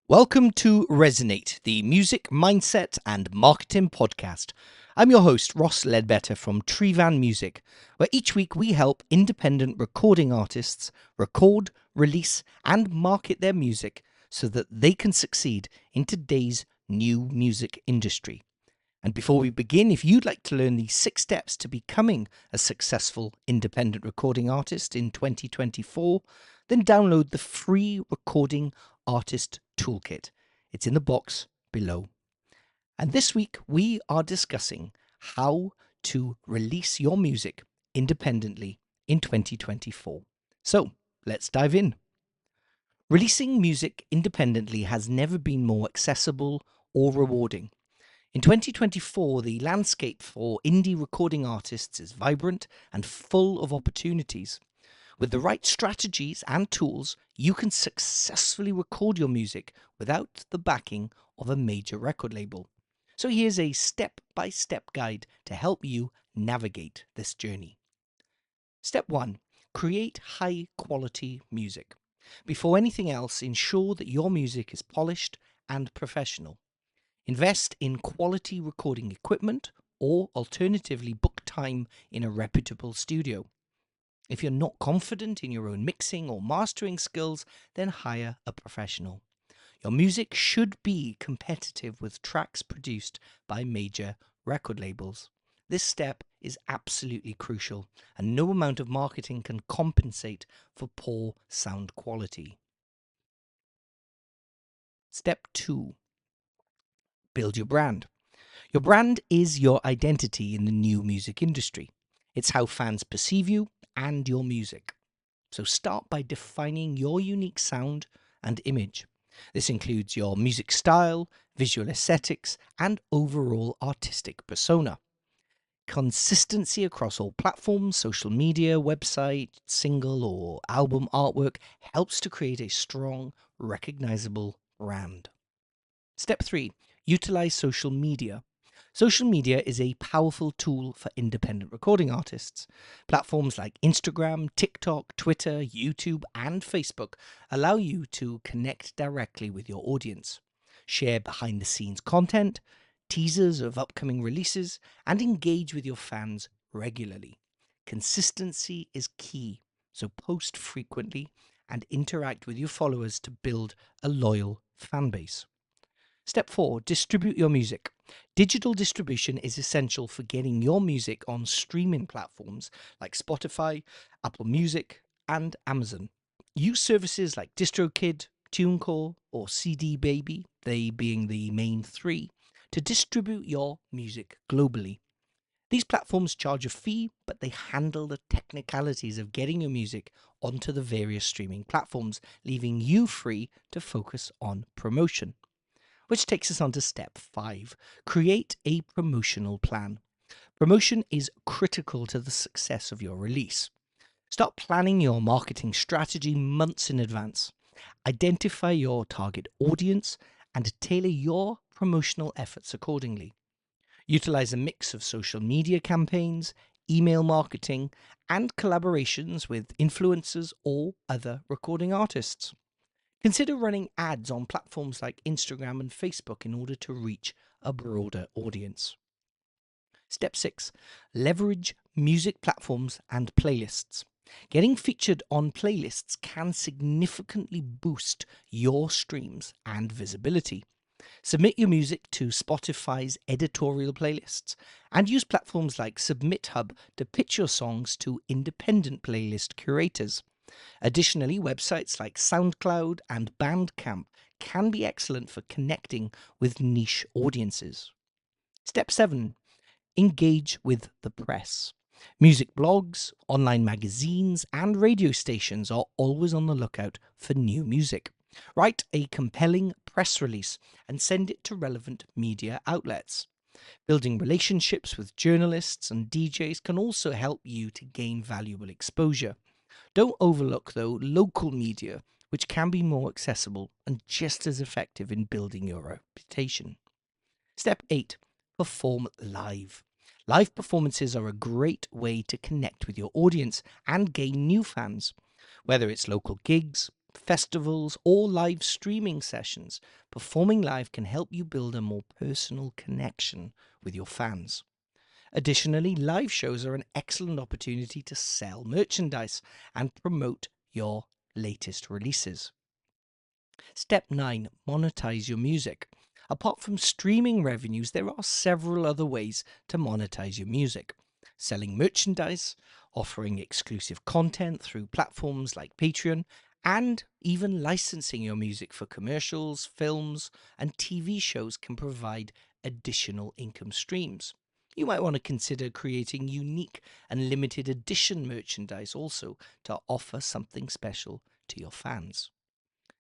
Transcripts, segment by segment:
Welcome to Resonate, the music, mindset, and marketing podcast. I'm your host, Ross Ledbetter from Tryfan Music, where each week we help independent recording artists record, release, and market their music so that they can succeed in today's new music industry. And before we begin, if you'd like to learn the 6 steps to becoming a successful independent recording artist in 2024, then download the free Recording Artist Toolkit. It's in the box below. And this week we are discussing how to release your music independently in 2024. So let's dive in. Releasing music independently has never been more accessible or rewarding. In 2024, the landscape for indie recording artists is vibrant and full of opportunities. With the right strategies and tools, you can successfully record your music without the backing of a major record label. So here's a step-by-step guide to help you navigate this journey. Step 1. Create high-quality music. Before anything else, ensure that your music is polished and professional. Invest in quality recording equipment or alternatively book time in a reputable studio. If you're not confident in your own mixing or mastering skills, then hire a professional. Your music should be competitive with tracks produced by major record labels. This step is absolutely crucial, and no amount of marketing can compensate for poor sound quality. Step 2. Build your brand. Your brand is your identity in the new music industry. It's how fans perceive you and your music. So start by defining your unique sound and image. This includes your music style, visual aesthetics, and overall artistic persona. Consistency across all platforms, social media, website, single, or album artwork helps to create a strong, recognizable brand. Step 3. Utilize social media. Social media is a powerful tool for independent recording artists. Platforms like Instagram, TikTok, Twitter, YouTube, and Facebook allow you to connect directly with your audience, share behind the scenes content, teasers of upcoming releases, and engage with your fans regularly. Consistency is key, so post frequently and interact with your followers to build a loyal fan base. Step 4. Distribute your music. Digital distribution is essential for getting your music on streaming platforms like Spotify, Apple Music, and Amazon. Use services like DistroKid, TuneCore, or CD Baby, they being the main three, to distribute your music globally. These platforms charge a fee, but they handle the technicalities of getting your music onto the various streaming platforms, leaving you free to focus on promotion. Which takes us on to step 5. Create a promotional plan. Promotion is critical to the success of your release. Start planning your marketing strategy months in advance. Identify your target audience and tailor your promotional efforts accordingly. Utilize a mix of social media campaigns, email marketing, and collaborations with influencers or other recording artists. Consider running ads on platforms like Instagram and Facebook in order to reach a broader audience. Step 6. Leverage music platforms and playlists. Getting featured on playlists can significantly boost your streams and visibility. Submit your music to Spotify's editorial playlists and use platforms like SubmitHub to pitch your songs to independent playlist curators. Additionally, websites like SoundCloud and Bandcamp can be excellent for connecting with niche audiences. Step 7. Engage with the press. Music blogs, online magazines, and radio stations are always on the lookout for new music. Write a compelling press release and send it to relevant media outlets. Building relationships with journalists and DJs can also help you to gain valuable exposure. Don't overlook, though, local media, which can be more accessible and just as effective in building your reputation. Step 8. Perform live. Live performances are a great way to connect with your audience and gain new fans. Whether it's local gigs, festivals, or live streaming sessions, performing live can help you build a more personal connection with your fans. Additionally, live shows are an excellent opportunity to sell merchandise and promote your latest releases. Step 9. Monetize your music. Apart from streaming revenues, there are several other ways to monetize your music. Selling merchandise, offering exclusive content through platforms like Patreon, and even licensing your music for commercials, films, and TV shows can provide additional income streams. You might want to consider creating unique and limited edition merchandise also to offer something special to your fans.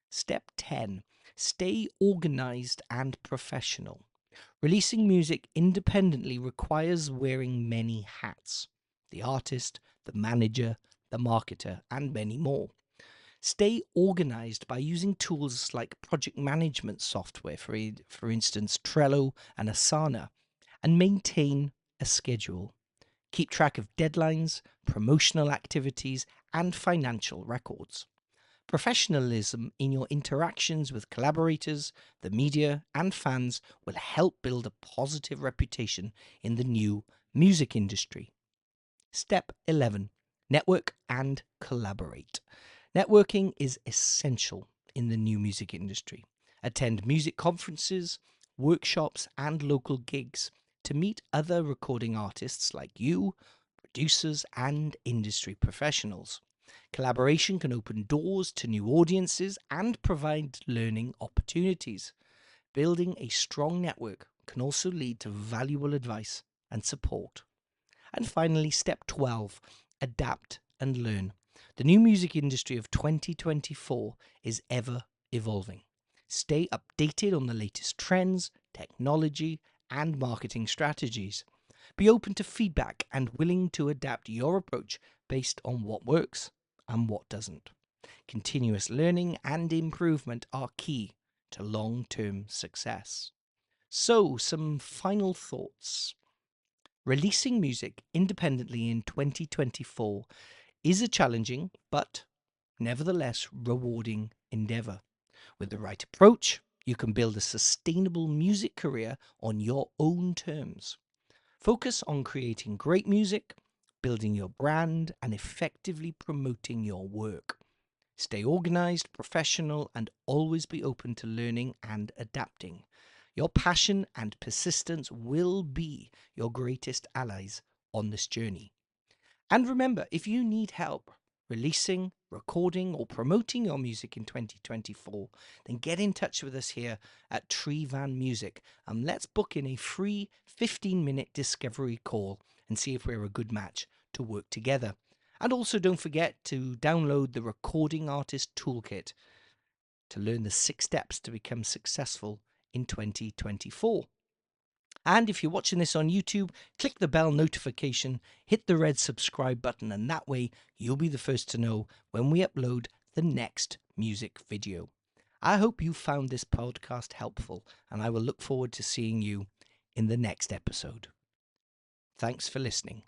Step 10. Stay organized and professional. Releasing music independently requires wearing many hats: the artist, the manager, the marketer, and many more. Stay organized by using tools like project management software, for instance, Trello and Asana, and maintain a schedule. Keep track of deadlines, promotional activities, and financial records. Professionalism in your interactions with collaborators, the media, and fans will help build a positive reputation in the new music industry. Step 11. Network and collaborate. Networking is essential in the new music industry. Attend music conferences, workshops, and local gigs to meet other recording artists like you, producers, and industry professionals. Collaboration can open doors to new audiences and provide learning opportunities. Building a strong network can also lead to valuable advice and support. And finally, step 12, adapt and learn. The new music industry of 2024 is ever evolving. Stay updated on the latest trends, technology, and marketing strategies. Be open to feedback and willing to adapt your approach based on what works and what doesn't. Continuous learning and improvement are key to long-term success. So, some final thoughts. Releasing music independently in 2024 is a challenging but nevertheless rewarding endeavor. With the right approach, you can build a sustainable music career on your own terms. Focus on creating great music, building your brand, and effectively promoting your work. Stay organized, professional, and always be open to learning and adapting. Your passion and persistence will be your greatest allies on this journey. And remember, if you need help releasing, recording, or promoting your music in 2024, then get in touch with us here at Tryfan Music and let's book in a free 15-minute discovery call and see if we're a good match to work together. And also don't forget to download the Recording Artist Toolkit to learn the 6 steps to become successful in 2024. And if you're watching this on YouTube, click the bell notification, hit the red subscribe button, and that way you'll be the first to know when we upload the next music video. I hope you found this podcast helpful, and I will look forward to seeing you in the next episode. Thanks for listening.